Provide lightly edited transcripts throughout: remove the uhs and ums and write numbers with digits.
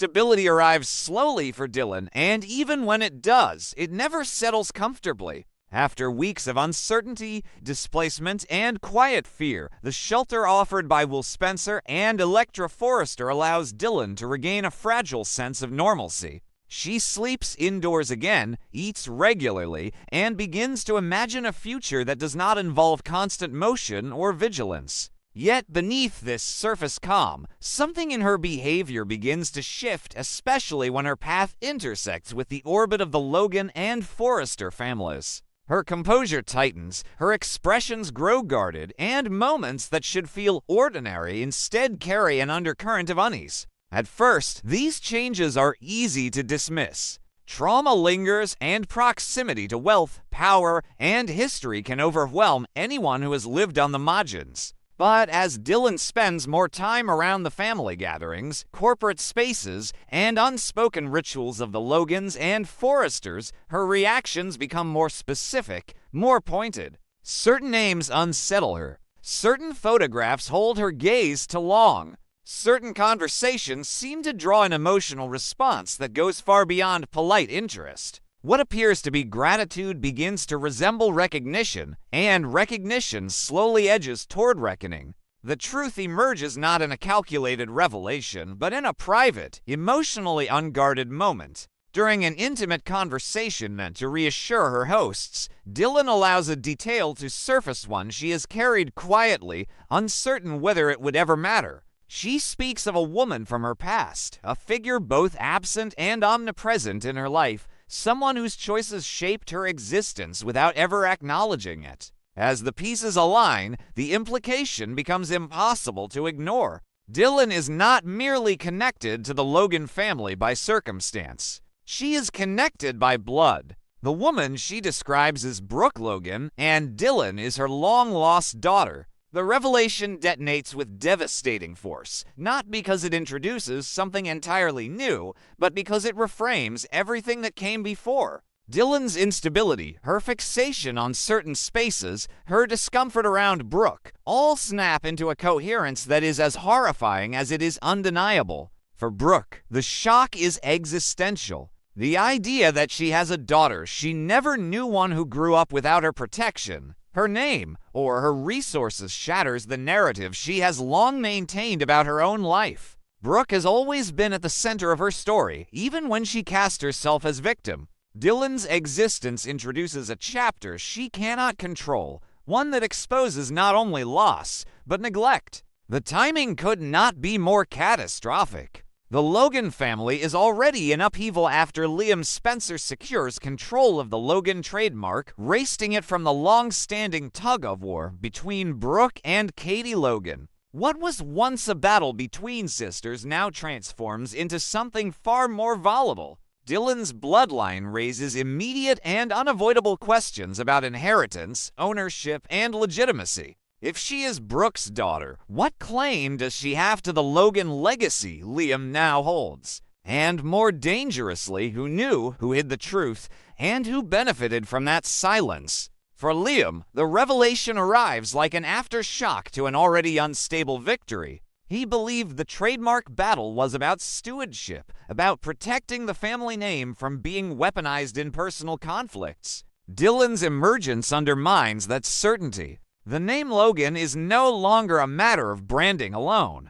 Stability arrives slowly for Dylan, and even when it does, it never settles comfortably. After weeks of uncertainty, displacement, and quiet fear, the shelter offered by Will Spencer and Electra Forrester allows Dylan to regain a fragile sense of normalcy. She sleeps indoors again, eats regularly, and begins to imagine a future that does not involve constant motion or vigilance. Yet beneath this surface calm, something in her behavior begins to shift, especially when her path intersects with the orbit of the Logan and Forrester families. Her composure tightens, her expressions grow guarded, and moments that should feel ordinary instead carry an undercurrent of unease. At first, these changes are easy to dismiss. Trauma lingers, and proximity to wealth, power, and history can overwhelm anyone who has lived on the margins. But as Dylan spends more time around the family gatherings, corporate spaces, and unspoken rituals of the Logans and Forresters, her reactions become more specific, more pointed. Certain names unsettle her. Certain photographs hold her gaze too long. Certain conversations seem to draw an emotional response that goes far beyond polite interest. What appears to be gratitude begins to resemble recognition, and recognition slowly edges toward reckoning. The truth emerges not in a calculated revelation, but in a private, emotionally unguarded moment. During an intimate conversation meant to reassure her hosts, Dylan allows a detail to surface, one she has carried quietly, uncertain whether it would ever matter. She speaks of a woman from her past, a figure both absent and omnipresent in her life, someone whose choices shaped her existence without ever acknowledging it. As the pieces align, the implication becomes impossible to ignore. Dylan is not merely connected to the Logan family by circumstance. She is connected by blood. The woman she describes as Brooke Logan, and Dylan is her long-lost daughter. The revelation detonates with devastating force, not because it introduces something entirely new, but because it reframes everything that came before. Dylan's instability, her fixation on certain spaces, her discomfort around Brooke, all snap into a coherence that is as horrifying as it is undeniable. For Brooke, the shock is existential. The idea that she has a daughter she never knew, one who grew up without her protection, her name, or her resources shatters the narrative she has long maintained about her own life. Brooke has always been at the center of her story, even when she cast herself as victim. Dylan's existence introduces a chapter she cannot control, one that exposes not only loss, but neglect. The timing could not be more catastrophic. The Logan family is already in upheaval after Liam Spencer secures control of the Logan trademark, wresting it from the long-standing tug-of-war between Brooke and Katie Logan. What was once a battle between sisters now transforms into something far more volatile. Dylan's bloodline raises immediate and unavoidable questions about inheritance, ownership, and legitimacy. If she is Brooke's daughter, what claim does she have to the Logan legacy Liam now holds? And more dangerously, who knew, who hid the truth, and who benefited from that silence? For Liam, the revelation arrives like an aftershock to an already unstable victory. He believed the trademark battle was about stewardship, about protecting the family name from being weaponized in personal conflicts. Dylan's emergence undermines that certainty. The name Logan is no longer a matter of branding alone.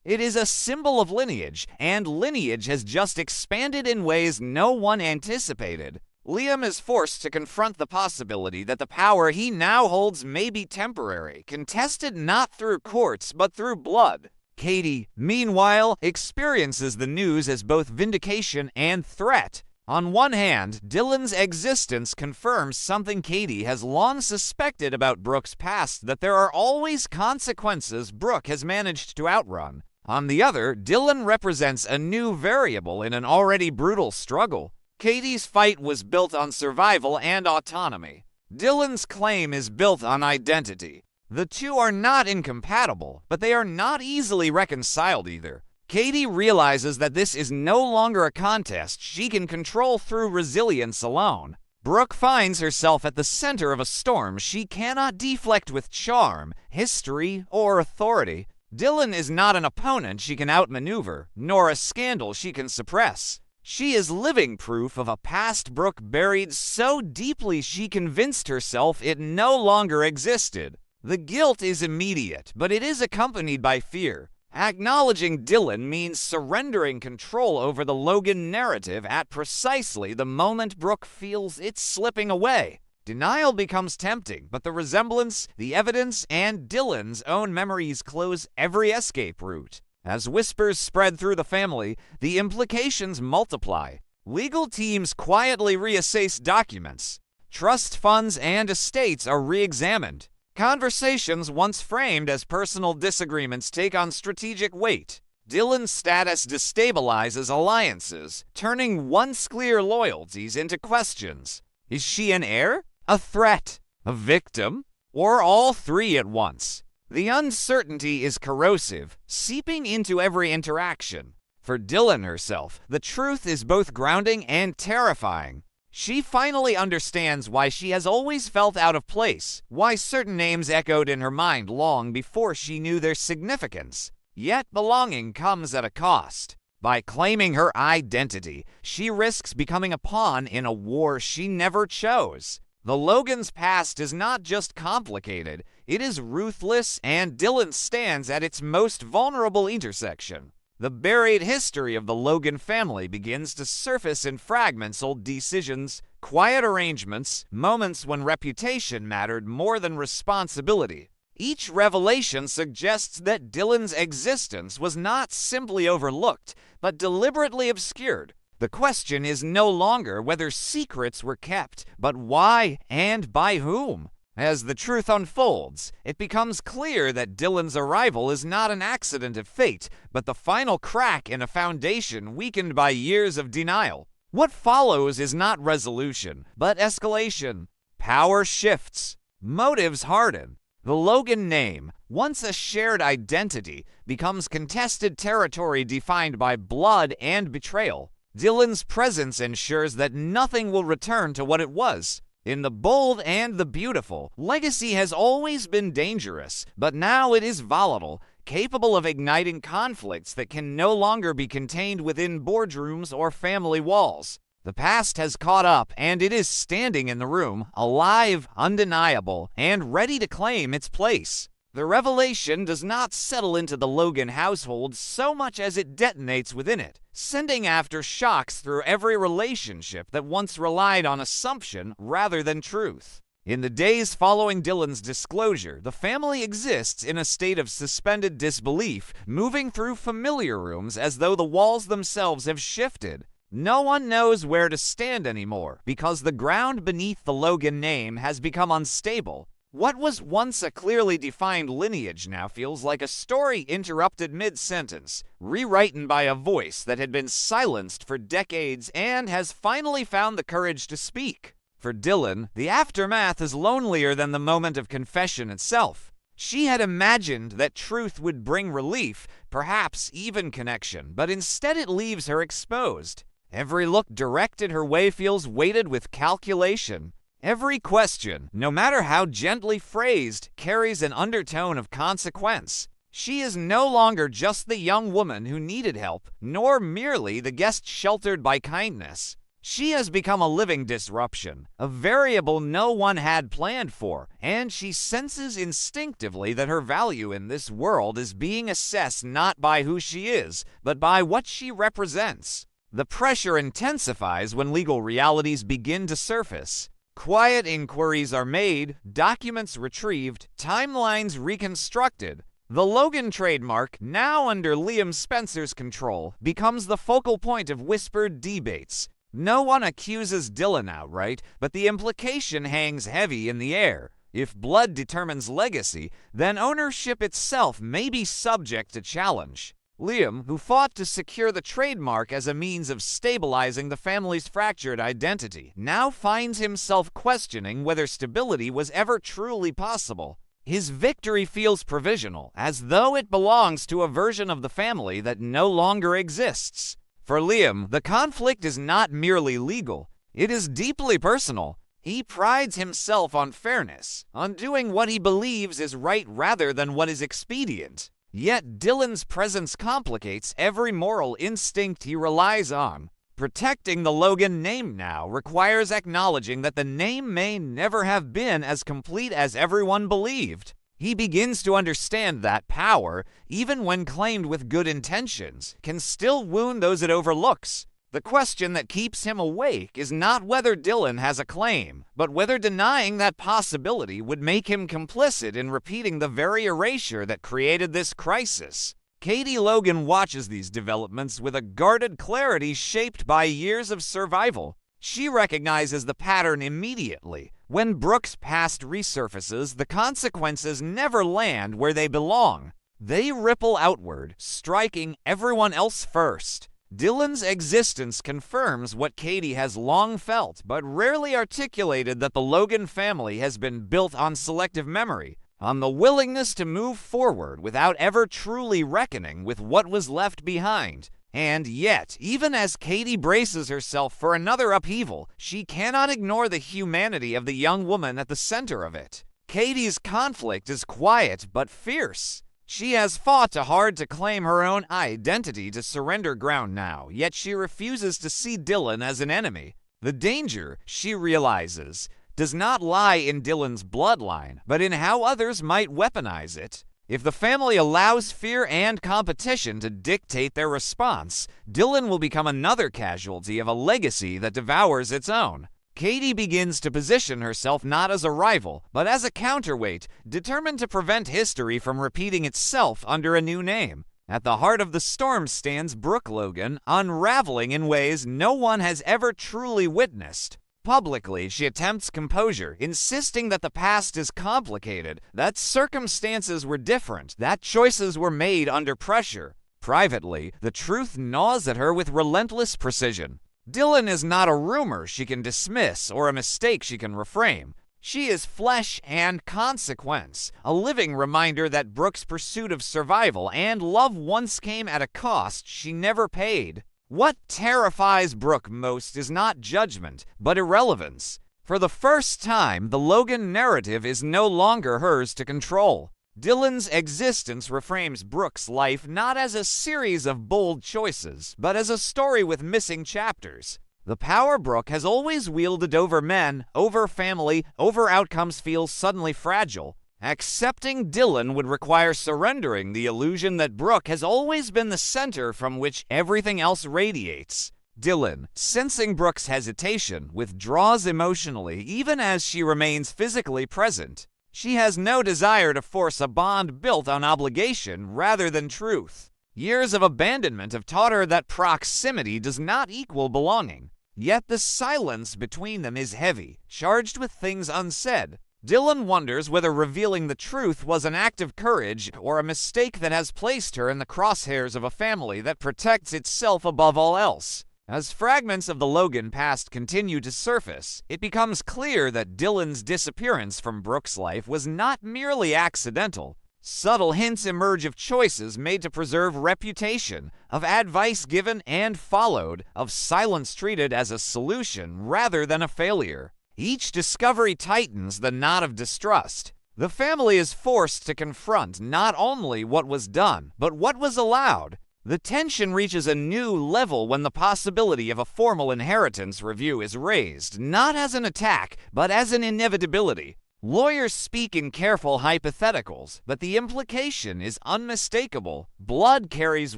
It is a symbol of lineage, and lineage has just expanded in ways no one anticipated. Liam is forced to confront the possibility that the power he now holds may be temporary, contested not through courts but through blood. Katie, meanwhile, experiences the news as both vindication and threat. On one hand, Dylan's existence confirms something Katie has long suspected about Brooke's past, that there are always consequences Brooke has managed to outrun. On the other, Dylan represents a new variable in an already brutal struggle. Katie's fight was built on survival and autonomy. Dylan's claim is built on identity. The two are not incompatible, but they are not easily reconciled either. Katie realizes that this is no longer a contest she can control through resilience alone. Brooke finds herself at the center of a storm she cannot deflect with charm, history, or authority. Dylan is not an opponent she can outmaneuver, nor a scandal she can suppress. She is living proof of a past Brooke buried so deeply she convinced herself it no longer existed. The guilt is immediate, but it is accompanied by fear. Acknowledging Dylan means surrendering control over the Logan narrative at precisely the moment Brooke feels it's slipping away. Denial becomes tempting, but the resemblance, the evidence, and Dylan's own memories close every escape route. As whispers spread through the family, the implications multiply. Legal teams quietly reassess documents. Trust funds and estates are re-examined. Conversations once framed as personal disagreements take on strategic weight. Dylan's status destabilizes alliances, turning once clear loyalties into questions. Is she an heir? A threat? A victim? Or all three at once? The uncertainty is corrosive, seeping into every interaction. For Dylan herself, the truth is both grounding and terrifying. She finally understands why she has always felt out of place, why certain names echoed in her mind long before she knew their significance. Yet belonging comes at a cost. By claiming her identity, she risks becoming a pawn in a war she never chose. The Logan's past is not just complicated, it is ruthless, and Dylan stands at its most vulnerable intersection. The buried history of the Logan family begins to surface in fragments: old decisions, quiet arrangements, moments when reputation mattered more than responsibility. Each revelation suggests that Dylan's existence was not simply overlooked, but deliberately obscured. The question is no longer whether secrets were kept, but why and by whom. As the truth unfolds, it becomes clear that Dylan's arrival is not an accident of fate, but the final crack in a foundation weakened by years of denial. What follows is not resolution, but escalation. Power shifts. Motives harden. The Logan name, once a shared identity, becomes contested territory defined by blood and betrayal. Dylan's presence ensures that nothing will return to what it was. In the bold and the beautiful, legacy has always been dangerous, but now it is volatile, capable of igniting conflicts that can no longer be contained within boardrooms or family walls. The past has caught up, and it is standing in the room, alive, undeniable, and ready to claim its place. The revelation does not settle into the Logan household so much as it detonates within it, sending after shocks through every relationship that once relied on assumption rather than truth. In the days following Dylan's disclosure, the family exists in a state of suspended disbelief, moving through familiar rooms as though the walls themselves have shifted. No one knows where to stand anymore, because the ground beneath the Logan name has become unstable. What was once a clearly defined lineage now feels like a story interrupted mid-sentence, rewritten by a voice that had been silenced for decades and has finally found the courage to speak. For Dylan, the aftermath is lonelier than the moment of confession itself. She had imagined that truth would bring relief, perhaps even connection, but instead it leaves her exposed. Every look directed her way feels weighted with calculation. Every question, no matter how gently phrased, carries an undertone of consequence. She is no longer just the young woman who needed help, nor merely the guest sheltered by kindness. She has become a living disruption, a variable no one had planned for, and she senses instinctively that her value in this world is being assessed not by who she is, but by what she represents. The pressure intensifies when legal realities begin to surface. Quiet inquiries are made, documents retrieved, timelines reconstructed. The Logan trademark, now under Liam Spencer's control, becomes the focal point of whispered debates. No one accuses Dylan outright, but the implication hangs heavy in the air. If blood determines legacy, then ownership itself may be subject to challenge. Liam, who fought to secure the trademark as a means of stabilizing the family's fractured identity, now finds himself questioning whether stability was ever truly possible. His victory feels provisional, as though it belongs to a version of the family that no longer exists. For Liam, the conflict is not merely legal, it is deeply personal. He prides himself on fairness, on doing what he believes is right rather than what is expedient. Yet Dylan's presence complicates every moral instinct he relies on. Protecting the Logan name now requires acknowledging that the name may never have been as complete as everyone believed. He begins to understand that power, even when claimed with good intentions, can still wound those it overlooks. The question that keeps him awake is not whether Dylan has a claim, but whether denying that possibility would make him complicit in repeating the very erasure that created this crisis. Katie Logan watches these developments with a guarded clarity shaped by years of survival. She recognizes the pattern immediately. When Brooke's past resurfaces, the consequences never land where they belong. They ripple outward, striking everyone else first. Dylan's existence confirms what Katie has long felt, but rarely articulated, that the Logan family has been built on selective memory, on the willingness to move forward without ever truly reckoning with what was left behind. And yet, even as Katie braces herself for another upheaval, she cannot ignore the humanity of the young woman at the center of it. Katie's conflict is quiet but fierce. She has fought too hard to claim her own identity to surrender ground now, yet she refuses to see Dylan as an enemy. The danger, she realizes, does not lie in Dylan's bloodline, but in how others might weaponize it. If the family allows fear and competition to dictate their response, Dylan will become another casualty of a legacy that devours its own. Katie begins to position herself not as a rival, but as a counterweight, determined to prevent history from repeating itself under a new name. At the heart of the storm stands Brooke Logan, unraveling in ways no one has ever truly witnessed. Publicly, she attempts composure, insisting that the past is complicated, that circumstances were different, that choices were made under pressure. Privately, the truth gnaws at her with relentless precision. Dylan is not a rumor she can dismiss or a mistake she can reframe. She is flesh and consequence, a living reminder that Brooke's pursuit of survival and love once came at a cost she never paid. What terrifies Brooke most is not judgment, but irrelevance. For the first time, the Logan narrative is no longer hers to control. Dylan's existence reframes Brooke's life not as a series of bold choices, but as a story with missing chapters. The power Brooke has always wielded over men, over family, over outcomes feels suddenly fragile. Accepting Dylan would require surrendering the illusion that Brooke has always been the center from which everything else radiates. Dylan, sensing Brooke's hesitation, withdraws emotionally even as she remains physically present. She has no desire to force a bond built on obligation rather than truth. Years of abandonment have taught her that proximity does not equal belonging. Yet the silence between them is heavy, charged with things unsaid. Dylan wonders whether revealing the truth was an act of courage or a mistake that has placed her in the crosshairs of a family that protects itself above all else. As fragments of the Logan past continue to surface, it becomes clear that Dylan's disappearance from Brooke's life was not merely accidental. Subtle hints emerge of choices made to preserve reputation, of advice given and followed, of silence treated as a solution rather than a failure. Each discovery tightens the knot of distrust. The family is forced to confront not only what was done, but what was allowed. The tension reaches a new level when the possibility of a formal inheritance review is raised, not as an attack, but as an inevitability. Lawyers speak in careful hypotheticals, but the implication is unmistakable. Blood carries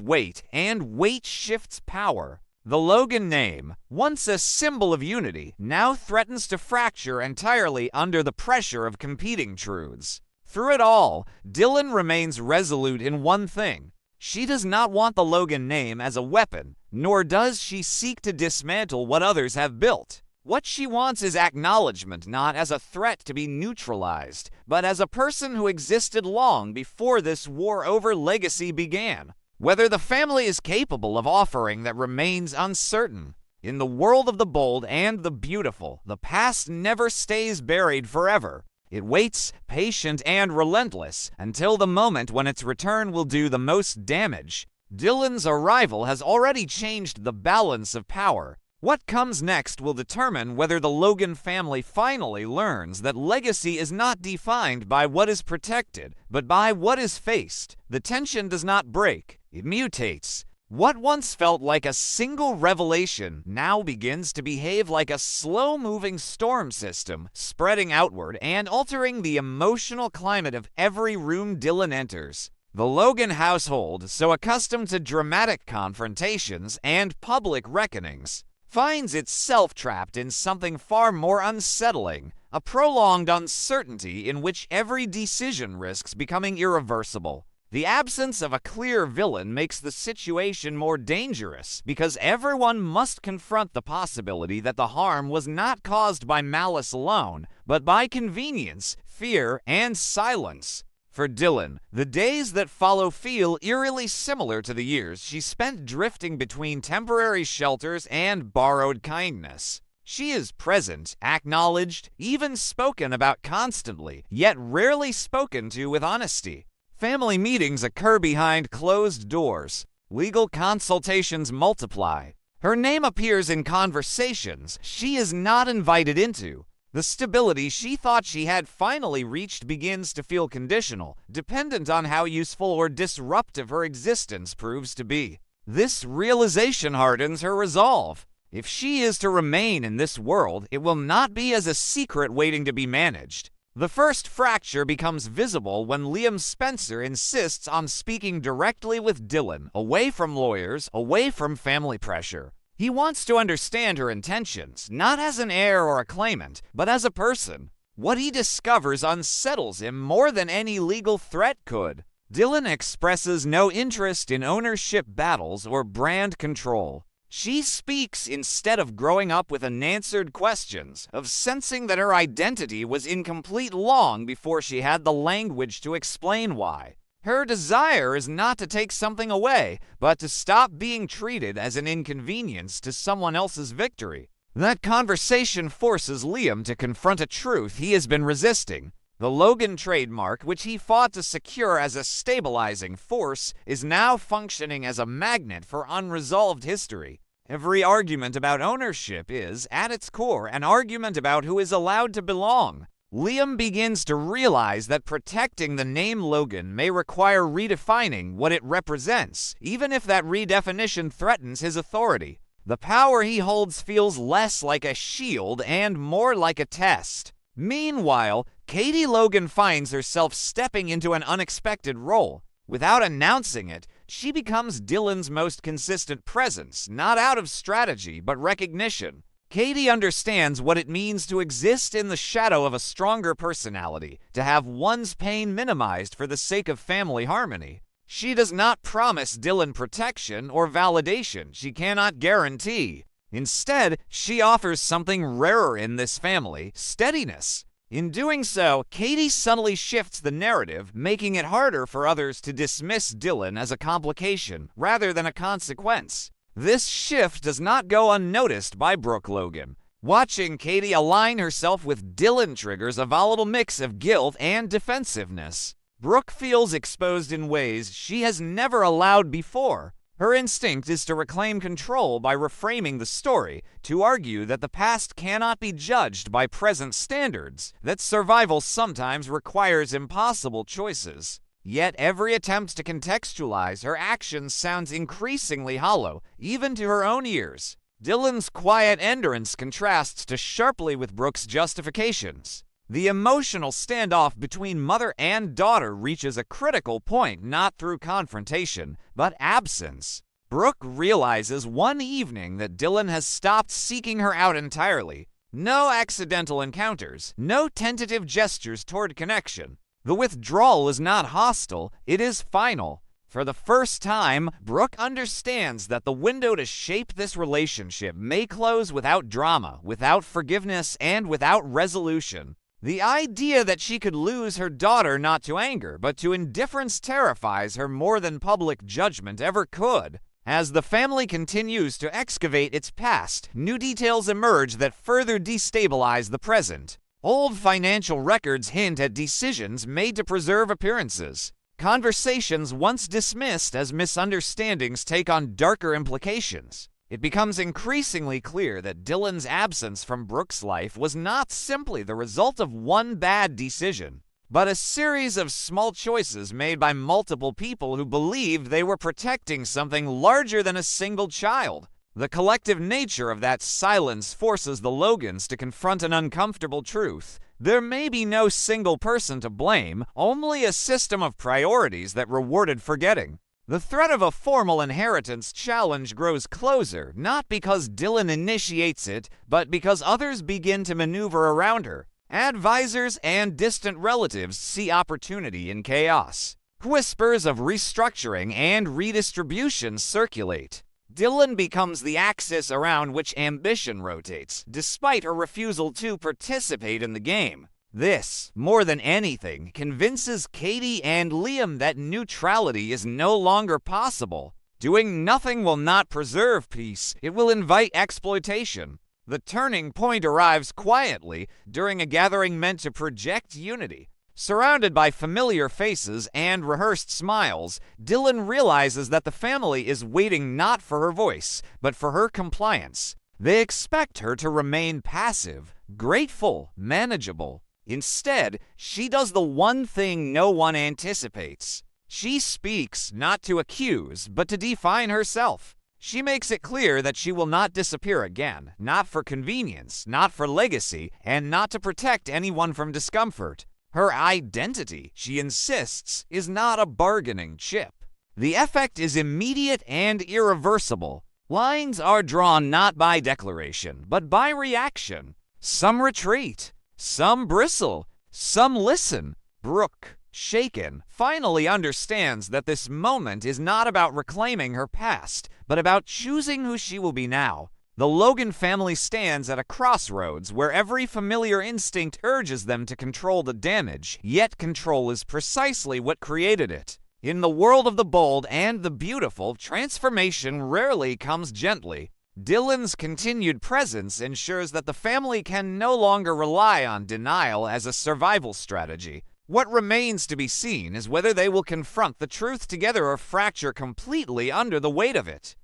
weight, and weight shifts power. The Logan name, once a symbol of unity, now threatens to fracture entirely under the pressure of competing truths. Through it all, Dylan remains resolute in one thing. She does not want the Logan name as a weapon, nor does she seek to dismantle what others have built. What she wants is acknowledgement not as a threat to be neutralized, but as a person who existed long before this war over legacy began. Whether the family is capable of offering that remains uncertain. In the world of the bold and the beautiful, the past never stays buried forever. It waits, patient and relentless, until the moment when its return will do the most damage. Dylan's arrival has already changed the balance of power. What comes next will determine whether the Logan family finally learns that legacy is not defined by what is protected, but by what is faced. The tension does not break, it mutates. What once felt like a single revelation now begins to behave like a slow-moving storm system, spreading outward and altering the emotional climate of every room Dylan enters. The Logan household, so accustomed to dramatic confrontations and public reckonings, finds itself trapped in something far more unsettling, a prolonged uncertainty in which every decision risks becoming irreversible. The absence of a clear villain makes the situation more dangerous because everyone must confront the possibility that the harm was not caused by malice alone, but by convenience, fear, and silence. For Dylan, the days that follow feel eerily similar to the years she spent drifting between temporary shelters and borrowed kindness. She is present, acknowledged, even spoken about constantly, yet rarely spoken to with honesty. Family meetings occur behind closed doors. Legal consultations multiply. Her name appears in conversations she is not invited into. The stability she thought she had finally reached begins to feel conditional, dependent on how useful or disruptive her existence proves to be. This realization hardens her resolve. If she is to remain in this world, it will not be as a secret waiting to be managed. The first fracture becomes visible when Liam Spencer insists on speaking directly with Dylan, away from lawyers, away from family pressure. He wants to understand her intentions, not as an heir or a claimant, but as a person. What he discovers unsettles him more than any legal threat could. Dylan expresses no interest in ownership battles or brand control. She speaks instead of growing up with unanswered questions, of sensing that her identity was incomplete long before she had the language to explain why. Her desire is not to take something away, but to stop being treated as an inconvenience to someone else's victory. That conversation forces Liam to confront a truth he has been resisting. The Logan trademark, which he fought to secure as a stabilizing force, is now functioning as a magnet for unresolved history. Every argument about ownership is, at its core, an argument about who is allowed to belong. Liam begins to realize that protecting the name Logan may require redefining what it represents, even if that redefinition threatens his authority. The power he holds feels less like a shield and more like a test. Meanwhile, Katie Logan finds herself stepping into an unexpected role. Without announcing it, she becomes Dylan's most consistent presence, not out of strategy, but recognition. Katie understands what it means to exist in the shadow of a stronger personality, to have one's pain minimized for the sake of family harmony. She does not promise Dylan protection or validation she cannot guarantee. Instead, she offers something rarer in this family: steadiness. In doing so, Katie subtly shifts the narrative, making it harder for others to dismiss Dylan as a complication rather than a consequence. This shift does not go unnoticed by Brooke Logan. Watching Katie align herself with Dylan triggers a volatile mix of guilt and defensiveness. Brooke feels exposed in ways she has never allowed before. Her instinct is to reclaim control by reframing the story, to argue that the past cannot be judged by present standards, that survival sometimes requires impossible choices. Yet every attempt to contextualize her actions sounds increasingly hollow, even to her own ears. Dylan's quiet endurance contrasts sharply with Brooke's justifications. The emotional standoff between mother and daughter reaches a critical point not through confrontation, but absence. Brooke realizes one evening that Dylan has stopped seeking her out entirely. No accidental encounters, no tentative gestures toward connection. The withdrawal is not hostile, it is final. For the first time, Brooke understands that the window to shape this relationship may close without drama, without forgiveness, and without resolution. The idea that she could lose her daughter not to anger, but to indifference terrifies her more than public judgment ever could. As the family continues to excavate its past, new details emerge that further destabilize the present. Old financial records hint at decisions made to preserve appearances. Conversations once dismissed as misunderstandings take on darker implications. It becomes increasingly clear that Dylan's absence from Brooke's life was not simply the result of one bad decision, but a series of small choices made by multiple people who believed they were protecting something larger than a single child. The collective nature of that silence forces the Logans to confront an uncomfortable truth. There may be no single person to blame, only a system of priorities that rewarded forgetting. The threat of a formal inheritance challenge grows closer, not because Dylan initiates it, but because others begin to maneuver around her. Advisors and distant relatives see opportunity in chaos. Whispers of restructuring and redistribution circulate. Dylan becomes the axis around which ambition rotates, despite her refusal to participate in the game. This, more than anything, convinces Katie and Liam that neutrality is no longer possible. Doing nothing will not preserve peace, it will invite exploitation. The turning point arrives quietly during a gathering meant to project unity. Surrounded by familiar faces and rehearsed smiles, Dylan realizes that the family is waiting not for her voice, but for her compliance. They expect her to remain passive, grateful, manageable. Instead, she does the one thing no one anticipates. She speaks not to accuse, but to define herself. She makes it clear that she will not disappear again, not for convenience, not for legacy, and not to protect anyone from discomfort. Her identity, she insists, is not a bargaining chip. The effect is immediate and irreversible. Lines are drawn not by declaration, but by reaction. Some retreat, some bristle, some listen. Brooke, shaken, finally understands that this moment is not about reclaiming her past, but about choosing who she will be now. The Logan family stands at a crossroads where every familiar instinct urges them to control the damage, yet control is precisely what created it. In the world of the bold and the beautiful, transformation rarely comes gently. Dylan's continued presence ensures that the family can no longer rely on denial as a survival strategy. What remains to be seen is whether they will confront the truth together or fracture completely under the weight of it.